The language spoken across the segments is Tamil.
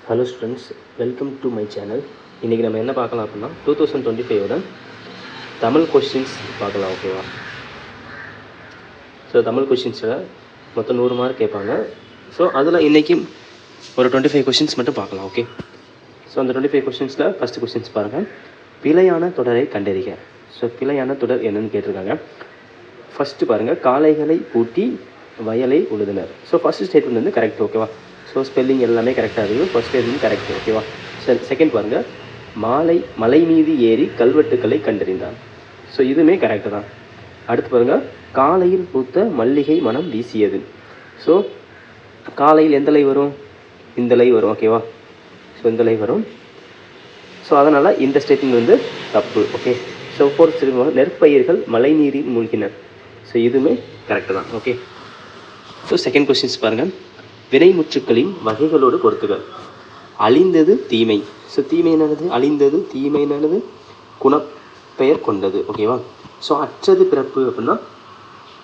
Hello students, welcome to my channel. இன்றைக்கி நம்ம என்ன பார்க்கலாம் அப்படின்னா 2025 தமிழ் கொஸ்டின்ஸ் பார்க்கலாம். ஓகேவா? ஸோ தமிழ் கொஸ்டின்ஸில் மொத்தம் 100 மார்க் கேட்பாங்க. ஸோ அதில் இன்றைக்கி ஒரு 25 கொஸ்டின்ஸ் மட்டும் பார்க்கலாம். ஓகே, ஸோ அந்த 25 கொஸ்டின்ஸில் ஃபஸ்ட்டு கொஸ்டின்ஸ் பாருங்கள். பிழையான தொடரை கண்டறிக. ஸோ பிழையான தொடர் என்னென்னு கேட்டிருக்காங்க. ஃபஸ்ட்டு பாருங்கள், காளைகளை பூட்டி வயலை உழுதினர். ஸோ ஃபஸ்ட்டு ஸ்டேட்மெண்ட் வந்து கரெக்ட். ஓகேவா? ஸோ ஸ்பெல்லிங் எல்லாமே கரெக்டாக இருக்குது. First statement correct. ஓகேவா? செகண்ட் பாருங்கள், மலை மீது ஏறி கல்வெட்டுக்களை கண்டறிந்தான். ஸோ இதுவுமே கரெக்டு தான். அடுத்து பாருங்கள், காலையில் பூத்த மல்லிகை மனம் வீசியது. ஸோ காலையில் எந்த லை வரும்? இந்த லை வரும். ஓகேவா? ஸோ இந்த லை வரும். ஸோ அதனால் இந்த ஸ்டேட்மெண்ட் வந்து தப்பு. ஓகே, ஸோ ஃபோர்த் ஸ்டேட்மெண்ட், நெற்பயிர்கள் மழை நீரில் மூழ்கின. ஸோ இதுவுமே கரெக்டு தான். ஓகே, ஸோ செகண்ட் கொஸ்டின்ஸ் பாருங்கள், வினைமுற்றுக்களின் வகைகளோடு பொறுத்துகள். அழிந்தது தீமை. ஸோ தீமை என்னது? அழிந்தது. தீமை என்னது? குணப்பெயர் கொண்டது. ஓகேவா? ஸோ அற்றது பிறப்பு அப்படின்னா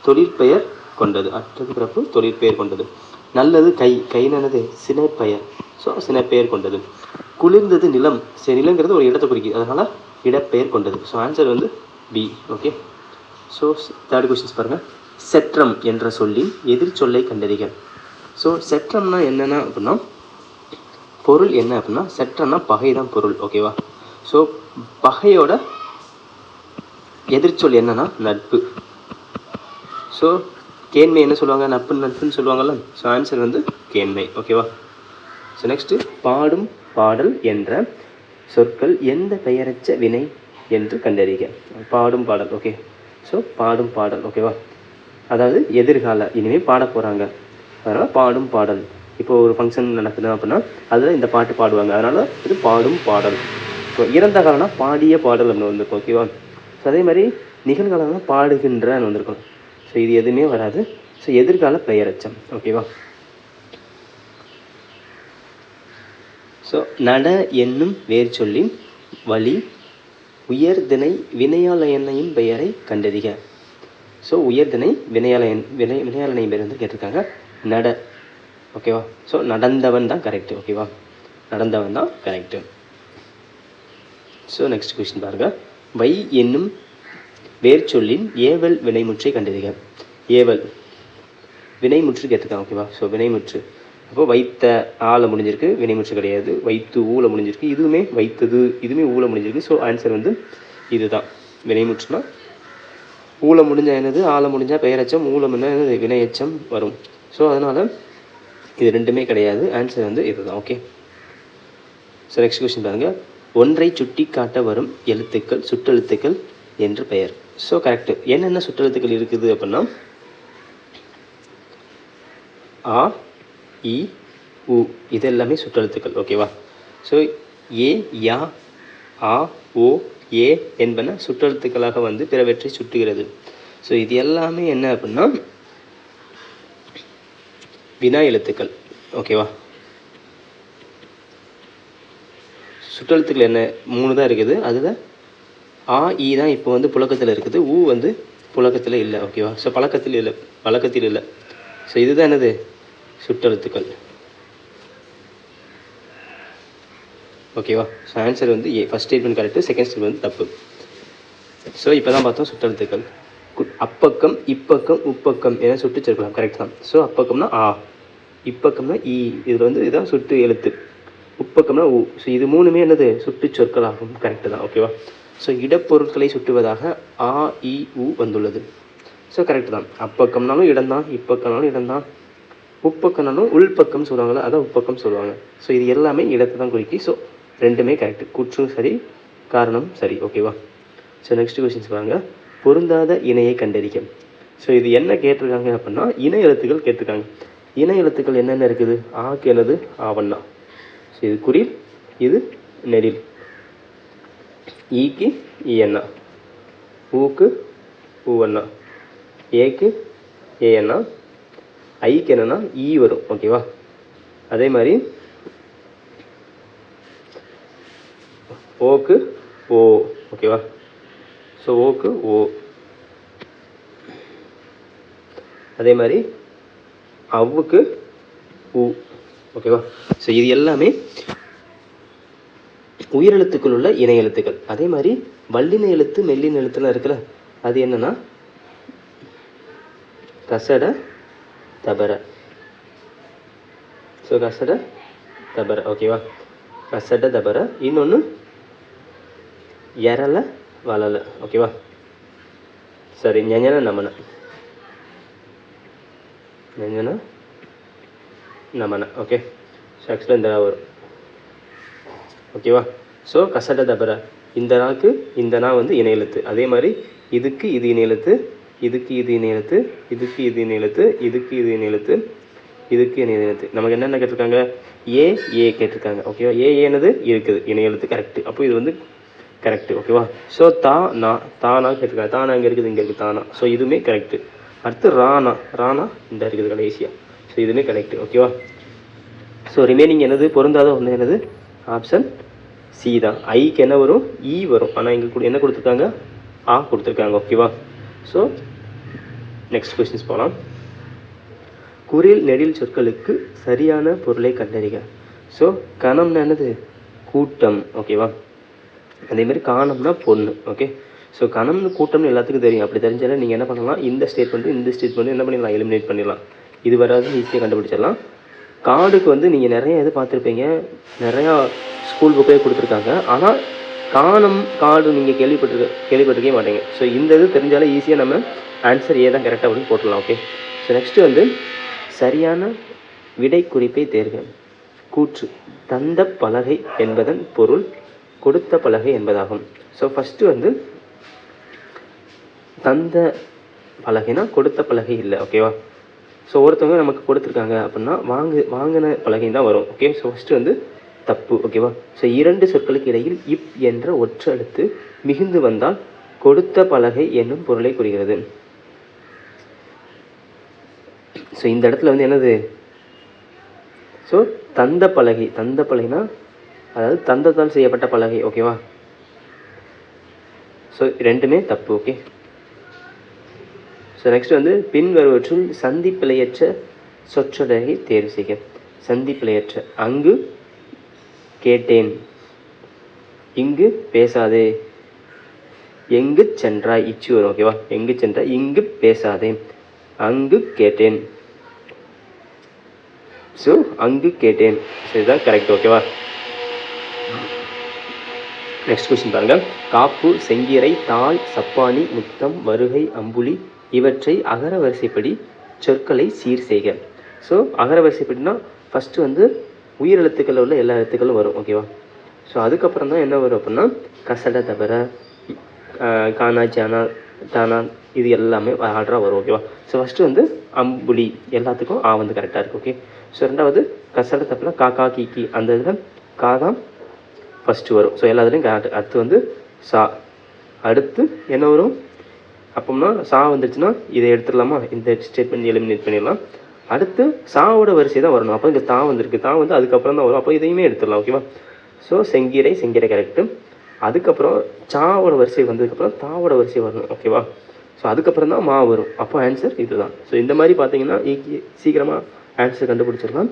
தொழிற்பெயர் கொண்டது. அற்றது பிறப்பு தொழிற்பெயர் கொண்டது. நல்லது கை. கை என்னது? சினைப்பெயர். ஸோ சினைப்பெயர் கொண்டது. குளிர்ந்தது நிலம். சரி, நிலங்கிறது ஒரு இடத்தை குறிக்குது, அதனால் இடப்பெயர் கொண்டது. ஸோ ஆன்சர் வந்து B. Okay, so third questions பாருங்கள், செற்றம் என்ற சொல்லின் எதிர் சொல்லை கண்டறிக. ஸோ செற்றம்னா என்னென்னா அப்படின்னா பொருள் என்ன அப்படின்னா, செற்றம்னா பகை தான் பொருள். ஓகேவா? ஸோ பகையோட எதிர்ச்சொல் என்னன்னா நட்பு. ஸோ கேண்மை என்ன சொல்லுவாங்க? நட்புன்னு சொல்லுவாங்கள்ல. ஸோ ஆன்சர் வந்து கேண்மை. ஓகேவா? ஸோ நெக்ஸ்ட்டு, பாடும் பாடல் என்ற சொற்கள் எந்த பெயரச்ச வினை என்று கண்டறிக. பாடும் பாடல். ஓகே, ஸோ பாடும் பாடல். ஓகேவா? அதாவது எதிர்கால, இனிமேல் பாட போகிறாங்க, அதனால் பாடும் பாடல். இப்போ ஒரு ஃபங்க்ஷன் நடக்குது அப்படின்னா அதில் இந்த பாட்டு பாடுவாங்க, அதனால் இது பாடும் பாடல். ஸோ இறந்த காலம்னா பாடிய பாடல் அப்படின்னு வந்திருக்கும். ஓகேவா? ஸோ அதே மாதிரி நிகழ்காலம்னா பாடுகின்றன்னு வந்திருக்கும். ஸோ இது எதுவுமே வராது. ஸோ எதிர்கால பெயரச்சம். ஓகேவா? ஸோ நட என்னும் வேர் சொல்லின் வழி உயர்திணை வினையாளனையின் பெயரை கண்டறிக. ஸோ உயர்திணை வினையாளனை பெயர் வந்து கேட்டிருக்காங்க. நட. ஓகேவா? ஸோ நடந்தவன் தான் கரெக்டு. ஓகேவா? நடந்தவன் தான் கரெக்டு. ஸோ நெக்ஸ்ட் கொஸ்டின் பாருங்கள், வை என்னும் வேர் சொல்லின் ஏவல் வினைமுற்றை கண்டறிக. ஏவல் வினைமுற்று கேட்டிருக்காங்க. ஓகேவா? ஸோ வினைமுற்று, அப்போ வைத்த ஆள முடிஞ்சிருக்கு, வினைமுற்று கிடையாது. வைத்து ஊல முடிஞ்சிருக்கு, இதுவுமே வைத்தது, இதுவுமே ஊல முடிஞ்சிருக்கு. ஸோ ஆன்சர் வந்து இதுதான். வினைமுற்றுனா ஊல முடிஞ்சால் என்னது? ஆள முடிஞ்சால் பெயரச்சம், ஊலம் என்ன என்னது? வினையச்சம் வரும். ஸோ அதனால் இது ரெண்டுமே கிடையாது. ஆன்சர் வந்து இதுதான். ஓகே, ஸோ நெக்ஸ்ட் கொஸ்டின் பாருங்கள், ஒன்றை சுட்டி காட்ட வரும் எழுத்துக்கள் சுற்றெழுத்துக்கள் என்று பெயர். So correct. என்னென்ன சுற்றெழுத்துக்கள் இருக்குது அப்படின்னா ஆ, இ, உ, இது எல்லாமே சுற்றெழுத்துக்கள். ஓகேவா? ஸோ ஏ, யா, ஆ, ஓ, ஏ என்பன சுற்றெழுத்துக்களாக வந்து பிறவற்றை சுட்டுகிறது. ஸோ இது எல்லாமே என்ன அப்படின்னா வினா எழுத்துக்கள். ஓகேவா? சுற்றெழுத்துக்கள் என்ன 3 தான் இருக்குது. அதில் ஆ, இ தான் இப்போ வந்து புழக்கத்தில் இருக்குது. ஊ வந்து புழக்கத்தில் இல்லை. ஓகேவா? ஸோ வழக்கத்தில் இல்லை. ஸோ இதுதான் என்னது? சுற்றெழுத்துக்கள். ஓகேவா? ஸோ ஆன்சர் வந்து A. First statement correct, second statement வந்து தப்பு. ஸோ இப்போ தான் பார்த்தோம் சுற்றெழுத்துக்கள். அப்பக்கம், இப்பக்கம், உப்பக்கம் என சுட்டு சேர்க்கலாம். கரெக்ட் தான். ஸோ அப்பக்கம்னா ஆ, இப்பக்கம்னா இ, இதில் வந்து இதுதான் சுட்டு எழுத்து. உப்பக்கம்னா உ. ஸோ இது மூணுமே என்னது? சுட்டு சொற்கள் ஆகும். கரெக்டு தான். ஓகேவா? ஸோ இடப்பொருட்களை சுட்டுவதாக ஆ, இ, உ வந்துள்ளது. ஸோ கரெக்டு தான். அப்பக்கம்னாலும் இடம் தான், இப்பக்கம்னாலும் இடம் தான், உப்பக்கம்னாலும் உள்பக்கம் சொல்லுவாங்கள்ல, அதான் உப்பக்கம் சொல்லுவாங்க. ஸோ இது எல்லாமே இடத்தை தான் குறிக்கி. ஸோ ரெண்டுமே கரெக்டு. குற்றும் சரி, காரணம் சரி. ஓகேவா? ஸோ நெக்ஸ்ட் கொஸ்டின்ஸ் பாருங்கள், பொருந்தாத இணையை கண்டறிக்க. ஸோ இது என்ன கேட்டிருக்காங்க அப்படின்னா இணை எழுத்துக்கள் கேட்டிருக்காங்க. இணை எழுத்துக்கள் என்னென்ன இருக்குது? ஆக்கு என்னது? ஆவண்ணா. ஸோ இது குறில், இது நெடில். ஈக்கு இயண்ணா, ஊக்கு ஊவண்ணா, ஏக்கு ஏஎண்ணா, ஐக்கு என்னன்னா ஈ வரும். ஓகேவா? அதே மாதிரி ஓக்கு ஓ. ஓகேவா? ஸோ ஓக்கு ஓ. அதே மாதிரி அவ்வுக்கு உ. ஓகேவா? ஸோ இது எல்லாமே உயிரெழுத்துக்கள் உள்ள இணை எழுத்துக்கள். அதே மாதிரி வல்லின எழுத்து மெல்லின எழுத்துலாம் இருக்குல்ல, அது என்னன்னா கசட தபர. ஸோ கசட தபர, ஓகேவா? கசட தபர. இன்னொன்று எரல வளல, ஓகேவா? சரி, ஞஞன நமன, ஞஞன நமன, ஓகே. ஸோ ஆக்சுவலாக இந்த வரும், ஓகேவா? ஸோ கசட தபர, இந்த நாக்கு இந்த நா வந்து இணை எழுத்து. அதே மாதிரி இதுக்கு இது இணை எழுத்து, இதுக்கு இது இணை எழுத்து, இதுக்கு இது இணை எழுத்து, இதுக்கு இது இணை எழுத்து, இதுக்கு இணை எழுத்து. நமக்கு என்னென்ன கேட்டிருக்காங்க? ஏ கேட்டிருக்காங்க, ஓகேவா? ஏனது இருக்குது இணை எழுத்து, கரெக்டு. அப்போ இது வந்து கரெக்டு, ஓகேவா? ஸோ தானா கேட்டிருக்காங்க. தானா இங்கே இருக்குது, இங்கே இருக்குது தானா. ஸோ இதுவுமே கரெக்டு. அடுத்து ராணா இந்த இருக்குது கடைசியாக. ஸோ இதுவுமே கரெக்டு, ஓகேவா? ஸோ ரிமைனிங் என்னது? பொருந்தாத ஒன்று என்னது? ஆப்ஷன் சி தான். ஐக்கு என்ன வரும்? இ வரும். ஆனால் இங்கே கூட என்ன கொடுத்துருக்காங்க? ஆ கொடுத்துருக்காங்க, ஓகேவா? ஸோ நெக்ஸ்ட் கொஸ்டின்ஸ் போகலாம். குறில் நெடில் சொற்களுக்கு சரியான பொருளை கண்டறிக. ஸோ கணம்னா என்னது? கூட்டம், ஓகேவா? அதேமாதிரி காணம்னா பொண்ணு, ஓகே. ஸோ கணம்னு கூட்டம்னு எல்லாத்துக்கும் தெரியும். அப்படி தெரிஞ்சாலும் நீங்கள் என்ன பண்ணலாம்? இந்த ஸ்டேட்மெண்ட்டு இந்த ஸ்டேட்மெண்ட்டு என்ன பண்ணிடலாம்? எலிமினேட் பண்ணிடலாம். இது வராது, ஈஸியாக கண்டுபிடிச்சிடலாம். கார்டுக்கு வந்து நீங்கள் நிறைய இது பார்த்துருப்பீங்க, நிறையா ஸ்கூல் புக்கே கொடுத்துருக்காங்க. ஆனால் காணம் கார்டு நீங்கள் கேள்விப்பட்டிருக்கே மாட்டீங்க. ஸோ இந்த இது தெரிஞ்சாலே ஈஸியாக நம்ம ஆன்சர் ஏ தான் கரெக்டாக அப்படின்னு போட்டுடலாம், ஓகே. ஸோ நெக்ஸ்ட்டு வந்து சரியான விடை குறிப்பை தேர்க. கூற்று தந்த பலகை என்பதன் பொருள் கொடுத்த பலகை என்பதாகும். ஸோ ஃபஸ்ட்டு வந்து தந்த பலகைனா கொடுத்த பலகை இல்லை, ஓகேவா? ஸோ ஒருத்தவங்க நமக்கு கொடுத்துருக்காங்க அப்படின்னா வாங்கின பலகை தான் வரும், ஓகே. ஸோ ஃபஸ்ட்டு வந்து தப்பு, ஓகேவா? ஸோ இரண்டு சொற்களுக்கு இடையில் இப் என்ற ஒற்றை எழுத்து மிகுந்து வந்தால் கொடுத்த பலகை என்னும் பொருளை குறிக்கிறது. ஸோ இந்த இடத்துல வந்து என்னது? ஸோ தந்த பலகைனா அதாவது தந்தத்தால் செய்யப்பட்ட பலகை, ஓகேவா? ஸோ ரெண்டுமே தப்பு, ஓகே. ஸோ நெக்ஸ்ட் வந்து பின்வருவற்றுள் சந்திப்பிழையற்ற சொற்றொடரை தேர்வு செய்க. சந்திப்பிழையற்ற அங்கு கேட்டேன், இங்கு பேசாதே, எங்கு சென்றாய், இச்சு வரும், ஓகேவா? எங்கு சென்றாய், இங்கு பேசாதே, அங்கு கேட்டேன். ஸோ அங்கு கேட்டேன், இதுதான் கரெக்ட், ஓகேவா? நெக்ஸ்ட் கொஸ்டின் பாருங்கள். காப்பு, செங்கீரை, தாள், சப்பானி, முத்தம், வருகை, அம்புலி இவற்றை அகர வரிசைப்படி சொற்களை சீர் செய்க. ஸோ அகர வரிசைப்படினா ஃபஸ்ட்டு வந்து உயிரெழுத்துக்களில் உள்ள எல்லா எழுத்துக்களும் வரும், ஓகேவா? ஸோ அதுக்கப்புறம் தான் என்ன வரும் அப்படின்னா கசட தபர கானா ஜானா தானா இது எல்லாமே ஆர்டராக வரும், ஓகேவா? ஸோ ஃபஸ்ட்டு வந்து அம்புலி எல்லாத்துக்கும் ஆ வந்து கரெக்டாக இருக்குது, ஓகே. ஸோ ரெண்டாவது கசட தப்பல காக்கா கீக்கி அந்த இதில் கா தான் ஃபஸ்ட்டு வரும். ஸோ எல்லாத்துலேயும் கரெக்ட். அடுத்து வந்து சா, அடுத்து என்ன வரும் அப்போம்னா சா வந்துடுச்சுன்னா இதை எடுத்துடலாமா? இந்த ஸ்டேட்மெண்ட் எலிமினேட் பண்ணிடலாம். அடுத்து சாவோட வரிசை தான் வரணும். அப்போ இங்கே தா வந்துருக்கு, தா வந்து அதுக்கப்புறம் தான் வரும். அப்போ இதையுமே எடுத்துடலாம், ஓகேவா? ஸோ செங்கீரை கரெக்டு. அதுக்கப்புறம் சாவோட வரிசை வந்ததுக்கப்புறம் தாவோட வரிசை வரணும், ஓகேவா? ஸோ அதுக்கப்புறம் தான் மா வரும். அப்போ ஆன்சர் இதுதான். ஸோ இந்த மாதிரி பார்த்தீங்கன்னா சீக்கிரமாக ஆன்சர் கண்டுபிடிச்சிடலாம்,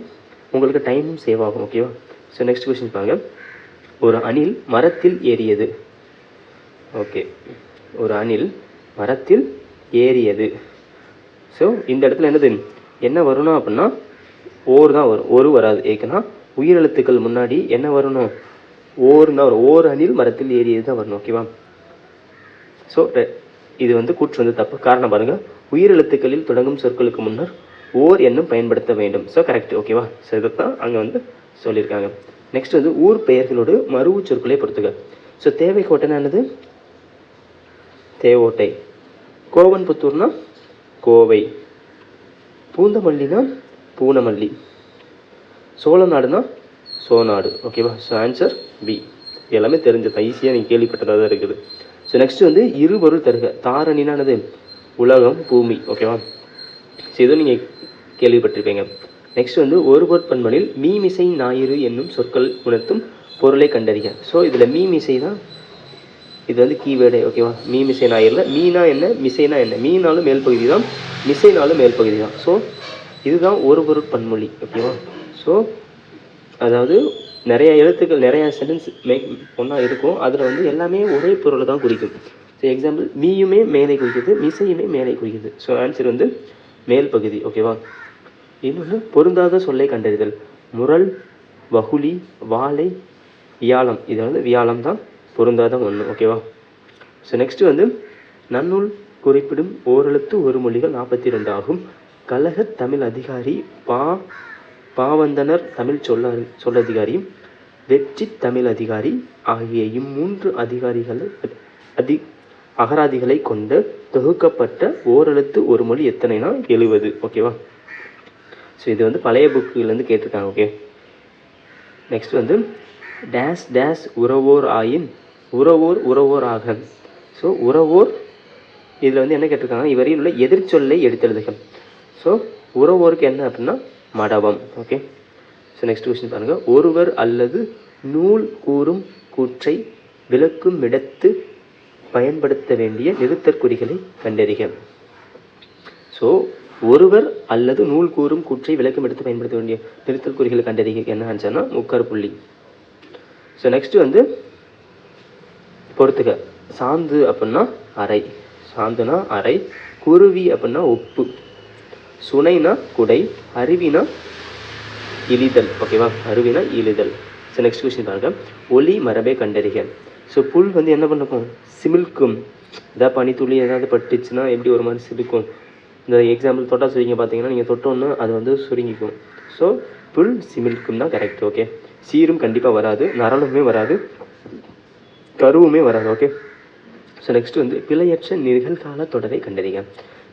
உங்களுக்கு டைமும் சேவ் ஆகும், ஓகேவா? ஸோ நெக்ஸ்ட் கொஸ்டின் பாருங்க. ஒரு அணில் மரத்தில் ஏறியது, ஓகே. ஒரு அணில் மரத்தில் ஏறியது. ஸோ இந்த இடத்துல என்னது என்ன வரணும் அப்படின்னா ஓர் தான் வரும், ஒரு வராது. ஏன்னா உயிரெழுத்துக்கள் முன்னாடி என்ன வரணும்? ஓர் தான் வரும். ஓர் அணில் மரத்தில் ஏறியது தான் வரணும், ஓகேவா? ஸோ இது வந்து கூற்று வந்து தப்பு. காரணம் பாருங்கள், உயிரெழுத்துக்களில் தொடங்கும் சொற்களுக்கு முன்னர் ஓர் என்னும் பயன்படுத்த வேண்டும். ஸோ கரெக்ட், ஓகேவா? ஸோ இதைத்தான் அங்கே வந்து சொல்லியிருக்காங்க. நெக்ஸ்ட் வந்து ஊர் பெயர்களோடு மருவு சொற்களை பொறுத்துக்க. ஸோ தேவைக்கோட்டைனா என்னது? தேவோட்டை. கோவன்புத்தூர்னா கோவை. பூந்தமல்லினா பூனமல்லி. சோழநாடுனா சோநாடு, ஓகேவா? So answer B. எல்லாமே தெரிஞ்சது, ஈஸியாக நீங்கள் கேள்விப்பட்டதாக தான் இருக்குது. ஸோ நெக்ஸ்ட் வந்து இருபொருள் தருக. தாரணினானது உலகம், பூமி, ஓகேவா? ஸோ இதுவும் நீங்கள் கேள்விப்பட்டிருப்பீங்க. நெக்ஸ்ட் வந்து ஒரு பொற்பன்மனில் மீமிசை ஞாயிறு என்னும் சொற்கள் உணர்த்தும் பொருளை கண்டறிக. ஸோ இதில் மீமிசை தான் இது வந்து கீவேர்டு, ஓகேவா? மீமிசை ஞாயிறில் மீனா என்ன, மிசைனா என்ன? மீனாலும் மேல் பகுதி தான், மிசைனாலும் மேல் பகுதி தான். ஸோ இதுதான் ஒரு பொருட்பன்மொழி, ஓகேவா? ஸோ அதாவது நிறைய எழுத்துக்கள் நிறைய சென்டென்ஸ் ஒன்றா இருக்கும், அதில் வந்து எல்லாமே ஒரே பொருளை தான் குறிக்கும். ஸோ எக்ஸாம்பிள், மீயுமே மேலே குறிக்குது, மிசையுமே மேலே குறிக்குது. ஸோ ஆன்சர் வந்து மேல் பகுதி. ஓகேவா? இன்னொன்று பொருந்தாத சொல்லை கண்டறிதல். முரல், வகுளி, வாழை, வியாழம். இது வந்து வியாழம் தான் பொருந்தாத ஒன்று. ஓகேவா? ஸோ நெக்ஸ்ட்டு வந்து நன்னூல் குறிப்பிடும் ஓரெழுத்து ஒரு மொழிகள் 42 ஆகும். கழகத் தமிழ் அதிகாரி பாவந்தனர் தமிழ் சொல்லதிகாரி, வெற்றி தமிழ் அதிகாரி ஆகிய இம்மூன்று அகராதிகளை கொண்டு தொகுக்கப்பட்ட ஓரெழுத்து ஒரு மொழி எத்தனைனா 70. ஓகேவா? ஸோ இது வந்து பழைய புக்குலேருந்து கேட்டிருக்காங்க. ஓகே, நெக்ஸ்ட் வந்து டேஸ் டேஸ் உறவோர் ஆயின் உறவோர் ஆக. ஸோ உறவோர் இதில் வந்து என்ன கேட்டிருக்காங்க, இவரையில் உள்ள எதிர்ச்சொல்லை எடுத்தெழுதுக. ஸோ உறவோருக்கு என்ன அப்படின்னா மடவம். ஓகே, ஸோ நெக்ஸ்ட் கொஸ்டின் பாருங்கள். ஒருவர் அல்லது நூல் கூறும் கூற்றை விளக்கும் இடத்து பயன்படுத்த வேண்டிய நிறுத்தற்குறிகளை கண்டறிக. ஸோ ஒருவர் அல்லது நூல் கூறும் கூற்றை விளக்கும் எடுத்து பயன்படுத்த வேண்டிய நிறுத்தற்குறிகளை கண்டறிக என்ன ஆன்சர்னா முக்கர் புள்ளி. ஸோ நெக்ஸ்ட் வந்து பொறுத்துக்க. சாந்து அப்படின்னா அறை, சாந்துனா அறை. குருவி அப்படின்னா உப்பு. சுனைனா குடை. அருவினா இழிதல். ஓகேவா? அருவினா இழிதல். ஸோ நெக்ஸ்ட் கொஸ்டின் பாருங்க. ஒலி மரபை கண்டறிக. ஸோ புல் வந்து என்ன பண்ணுக்கும், சிமிழ்க்கும். ஏதாவது பனித்துளி ஏதாவது பட்டுச்சுன்னா எப்படி ஒரு மாதிரி சிரிக்கும். இந்த எக்ஸாம்பிள் தொட்டா சுருங்க பார்த்தீங்கன்னா நீங்கள் தொட்டோன்னு அது வந்து சுருங்கிக்கும். ஸோ புல் சிமிழ்க்கும் தான் கரெக்ட். ஓகே, சீரும் கண்டிப்பாக வராது, நரலுமே வராது, கருவுமே வராது. ஓகே, ஸோ நெக்ஸ்ட் வந்து பிழையற்ற நிகழ்கால தொடரை கண்டறிக.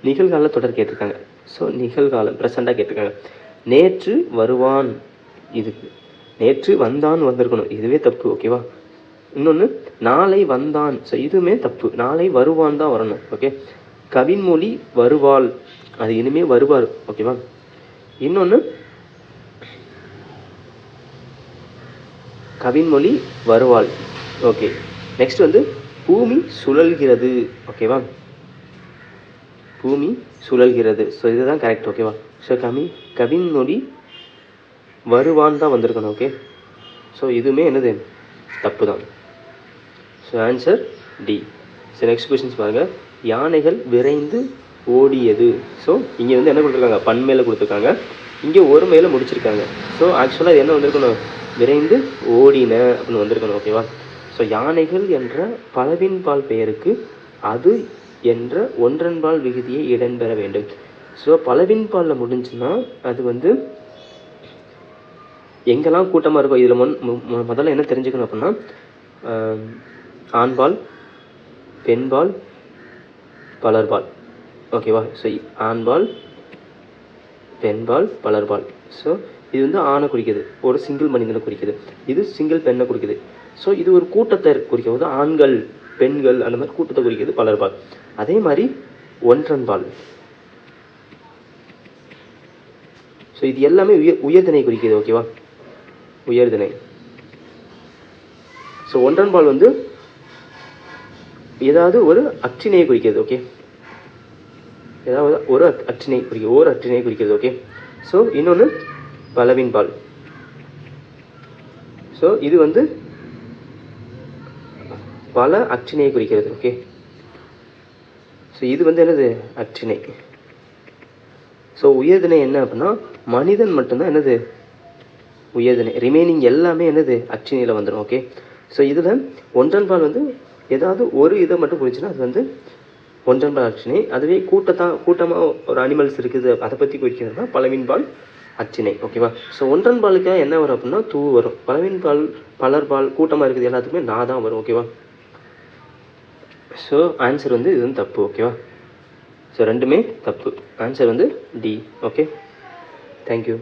நிகழ்கால தொடர் கேட்டிருக்காங்க. ஸோ நிகழ்காலம் ப்ரெசண்டாக கேட்டிருக்காங்க. நேற்று வருவான், இதுக்கு நேற்று வந்தான் வந்திருக்கணும், இதுவே தப்பு. ஓகேவா? இன்னொன்று நாளை வந்தான், ஸோ இதுவுமே தப்பு, நாளை வருவான் தான் வரணும். ஓகே, கவின்மொழி வருவாள், அது இனிமே வருவார். ஓகேவா? இன்னொன்று கவின்மொழி வருவாள். ஓகே, நெக்ஸ்ட் வந்து பூமி சுழல்கிறது. ஓகேவா? பூமி சுழல்கிறது. ஸோ இதுதான் கரெக்ட். ஓகேவா? ஸோ கவின்மொழி வருவான் தான் வந்திருக்கணும். ஓகே, ஸோ இதுவுமே என்னது தப்பு தான். So answer D. So next questions பாருங்கள். யானைகள் விரைந்து ஓடியது. ஸோ இங்கே வந்து என்ன கொடுத்துருக்காங்க, பன்மேல கொடுத்துருக்காங்க, இங்கே ஒரு மேலே முடிச்சிருக்காங்க. ஸோ ஆக்சுவலாக இது என்ன வந்திருக்கணும், விரைந்து ஓடின அப்படின்னு வந்திருக்கணும். ஓகேவா? ஸோ யானைகள் என்ற பலவின்பால் பெயருக்கு அது என்ற ஒன்றன்பால் விகுதியை இடம்பெற வேண்டும். ஸோ பலவின்பாலில் முடிஞ்சுன்னா அது வந்து எங்கெல்லாம் கூட்டமாக இருக்கும். இதில் முதல்ல என்ன தெரிஞ்சுக்கணும் அப்படின்னா ஆண்பால், பெண்பால், பலர்பால். ஓகேவா? ஸோ ஆண்பால், பெண்பால், பலர்பால். ஸோ இது வந்து ஆணை குறிக்குது, ஒரு சிங்கிள் மனிதனை குறிக்குது. இது சிங்கிள் பெண்ணை குறிக்குது. ஸோ இது ஒரு கூட்டத்தை குறிக்கிறது, ஆண்கள் பெண்கள் அந்த மாதிரி கூட்டத்தை குறிக்கிறது பலர்பால். அதே மாதிரி ஒன்றன்பால். ஸோ இது எல்லாமே உயர்திணை குறிக்கிறது. ஓகேவா? உயர்திணை. ஸோ ஒன்றன்பால் வந்து ஏதாவது ஒரு அற்றினையை குறிக்கிறது. ஓகே, ஏதாவது ஒரு அற்றினை குறிக்கிறது, ஒரு அற்றினை குறிக்கிறது. ஓகே, ஸோ இன்னொன்று பலவின்பால். ஸோ இது வந்து பல அற்றினையை குறிக்கிறது. ஓகே, ஸோ இது வந்து என்னது அற்றினை. ஸோ உயர்திணை என்ன அப்படின்னா மனிதன் மட்டும்தான் என்னது உயர்திணை, ரிமைனிங் எல்லாமே என்னது அற்றினையில் வந்துடும். ஓகே, ஸோ இதில் ஒன்றன்பால் வந்து ஏதாவது ஒரு இதை மட்டும் குறிச்சுன்னா அது வந்து ஒன்றன்பால் அற்றினை. அதுவே கூட்டமாக ஒரு அனிமல்ஸ் இருக்குது அதை பற்றி குறிக்கிறது தான் பலவின்பால் அற்றினை. ஓகேவா? ஸோ ஒன்றன்பாலுக்காக என்ன வரும் அப்படின்னா தூ வரும். பலவின்பால், பலர்பால், கூட்டமாக இருக்குது எல்லாத்துக்குமே நான் தான் வரும். ஓகேவா? ஸோ ஆன்சர் வந்து இது வந்து தப்பு. ஓகேவா? ஸோ ரெண்டுமே தப்பு. ஆன்சர் வந்து டி. Okay, thank you.